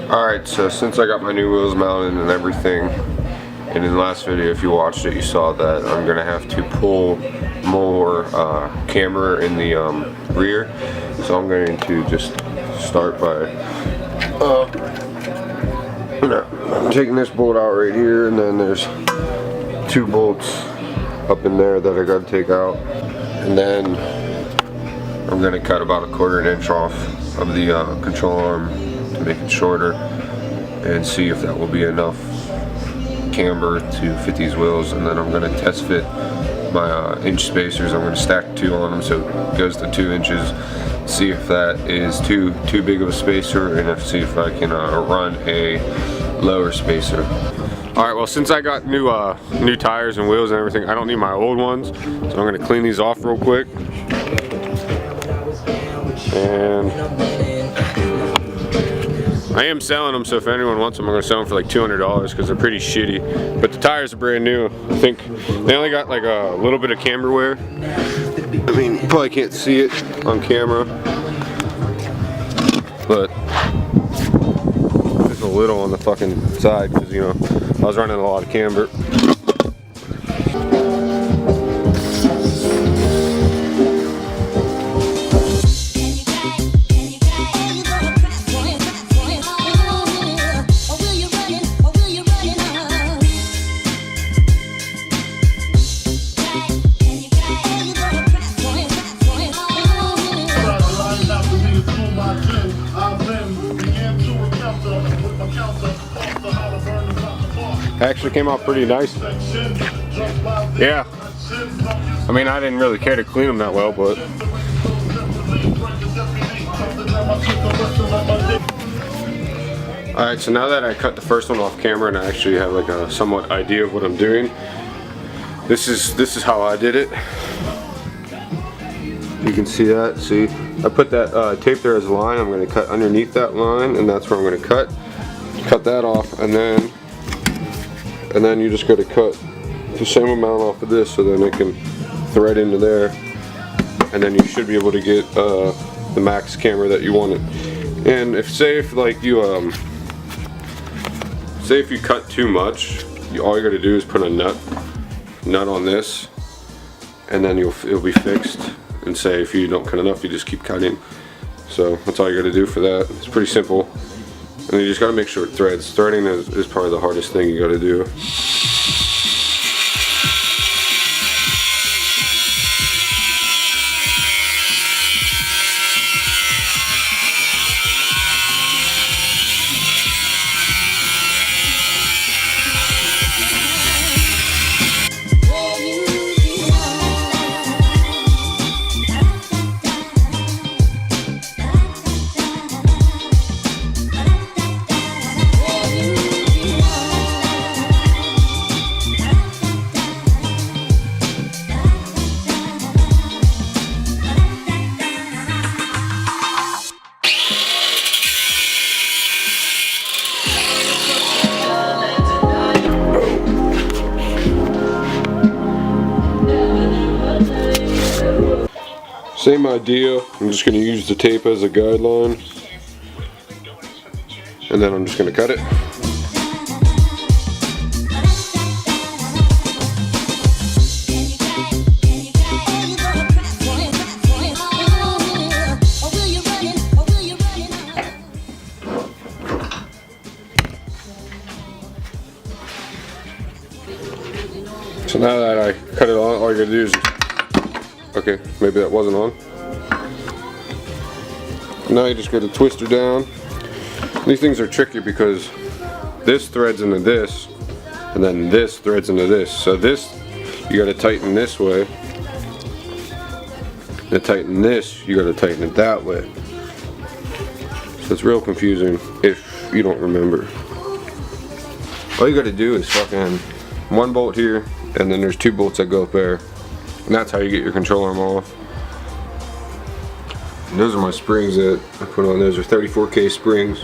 Alright, so since I got my new wheels mounted and everything, and in the last video, if you watched it, you saw that I'm going to have to pull more camber in the rear. So I'm going to just start by taking this bolt out right here, and then there's 2 bolts up in there that I got to take out. And then I'm going to cut about 1/4 inch off of the control arm to make it shorter and see if that will be enough camber to fit these wheels. And then I'm going to test fit my inch spacers. I'm going to stack 2 on them so it goes to 2 inches, see if that is too big of a spacer, and see if I can run a lower spacer. Alright, well, since I got new tires and wheels and everything, I don't need my old ones, so I'm going to clean these off real quick. And I am selling them, so if anyone wants them, I'm going to sell them for like $200 because they're pretty shitty. But the tires are brand new. I think they only got like a little bit of camber wear. I mean, you probably can't see it on camera, but there's a little on the fucking side because, you know, I was running a lot of camber. Actually came out pretty nice. Yeah. I mean, I didn't really care to clean them that well, but alright, so now that I cut the first one off camera and I actually have like a somewhat idea of what I'm doing, this is how I did it. You can see that. See, I put that tape there as a line. I'm going to cut underneath that line, and that's where I'm going to cut that off, and then you just got to cut the same amount off of this, so then it can thread into there, and then you should be able to get the max camber that you wanted. And if you cut too much, all you got to do is put a nut on this, and then it'll be fixed. And say if you don't cut enough, you just keep cutting. So that's all you got to do for that. It's pretty simple. And you just got to make sure it threads. Threading is probably the hardest thing you got to do. Same idea. I'm just going to use the tape as a guideline, and then I'm just going to cut it. So now that I cut it on, all you gotta do is, okay, maybe that wasn't on. Now you just gotta twist her down. These things are tricky because this threads into this, and then this threads into this. So this, you gotta tighten this way. To tighten this, you gotta tighten it that way. So it's real confusing if you don't remember. All you gotta do is fucking one bolt here, and then there's 2 bolts that go up there, and that's how you get your control arm off. And those are my springs that I put on. Those are 34K springs.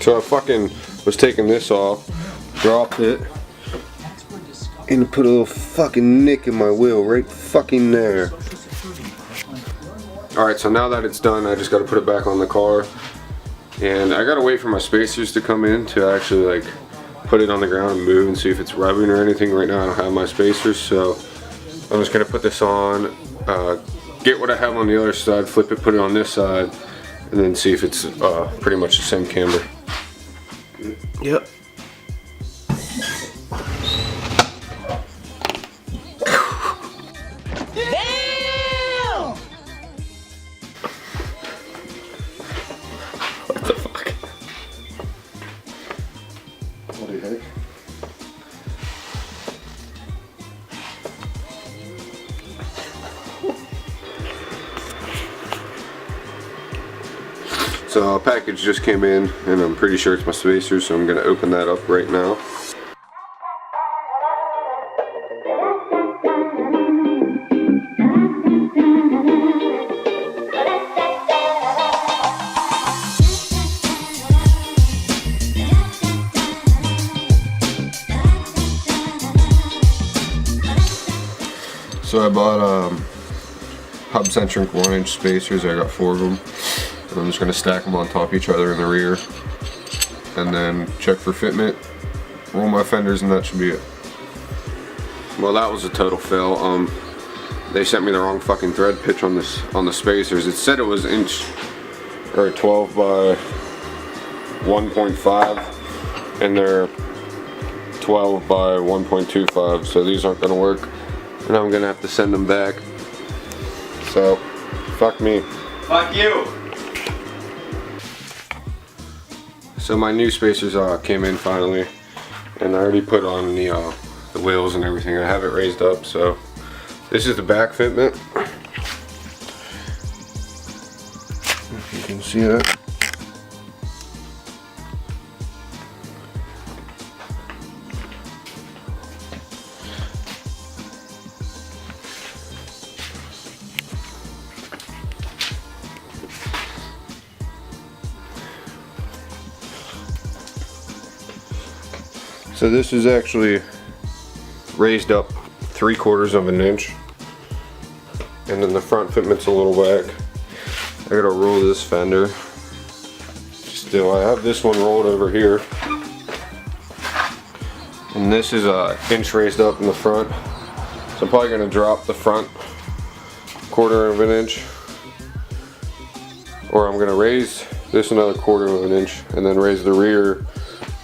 So I fucking was taking this off, dropped it, and put a little fucking nick in my wheel right fucking there. Alright, so now that it's done, I just got to put it back on the car. And I got to wait for my spacers to come in to actually like put it on the ground and move and see if it's rubbing or anything. Right now I don't have my spacers, so I'm just going to put this on, get what I have on the other side, flip it, put it on this side, and then see if it's pretty much the same camber. Yep. Damn! What the fuck? What the heck? So a package just came in, and I'm pretty sure it's my spacers, so I'm going to open that up right now. So I bought hub-centric 1-inch spacers. I got 4 of them. I'm just going to stack them on top of each other in the rear, and then check for fitment, roll my fenders, and that should be it. Well, that was a total fail. They sent me the wrong fucking thread pitch on the spacers. It said it was 12 by 1.5, and they're 12 by 1.25, so these aren't going to work, and I'm going to have to send them back. So, fuck me. Fuck you! So my new spacers came in finally, and I already put on the wheels and everything. I have it raised up, so this is the back fitment. If you can see that. So this is actually raised up 3/4 of an inch, and then the front fitment's a little back. I gotta roll this fender. Still, I have this one rolled over here, and this is a inch raised up in the front. So I'm probably gonna drop the front 1/4 of an inch, or I'm gonna raise this another 1/4 of an inch, and then raise the rear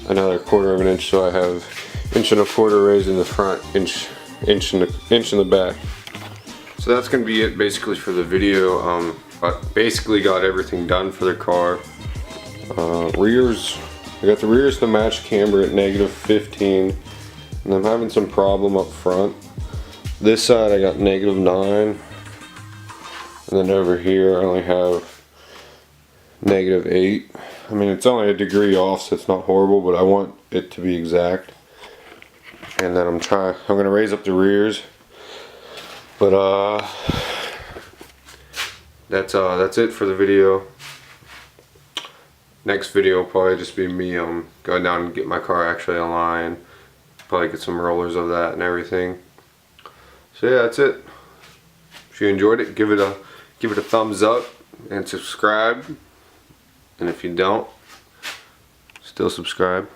another 1/4 of an inch, so I have 1.25 inches raised in the front, inch in the back. So that's gonna be it basically for the video. I basically got everything done for the car. Rears, I got the rears to match camber at -15, and I'm having some problem up front. This side I got -9, and then over here I only have -8. I mean, it's only a degree off, so it's not horrible, but I want it to be exact. And then I'm gonna raise up the rears. But that's it for the video. Next video will probably just be me going down and get my car actually online. Probably get some rollers of that and everything. So yeah, that's it. If you enjoyed it, give it a thumbs up and subscribe. And if you don't, still subscribe.